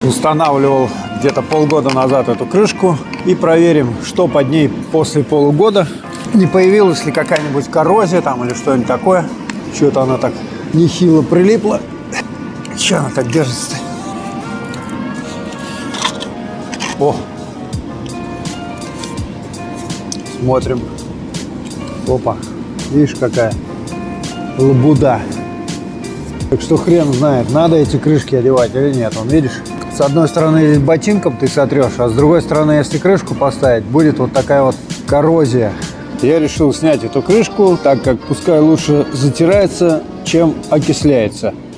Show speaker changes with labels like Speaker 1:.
Speaker 1: Устанавливал где-то полгода назад эту крышку. И проверим, что под ней после полугода. Не появилась ли какая-нибудь коррозия там или что-нибудь такое. Что-то она так нехило прилипла. Че она так держится-то? О! Смотрим. Опа. Видишь, какая лабуда. Так что хрен знает, надо эти крышки одевать или нет. Вон, видишь? С одной стороны ботинком ты сотрешь, а с другой стороны, если крышку поставить, будет вот такая вот коррозия. Я решил снять эту крышку, так как пускай лучше затирается, чем окисляется.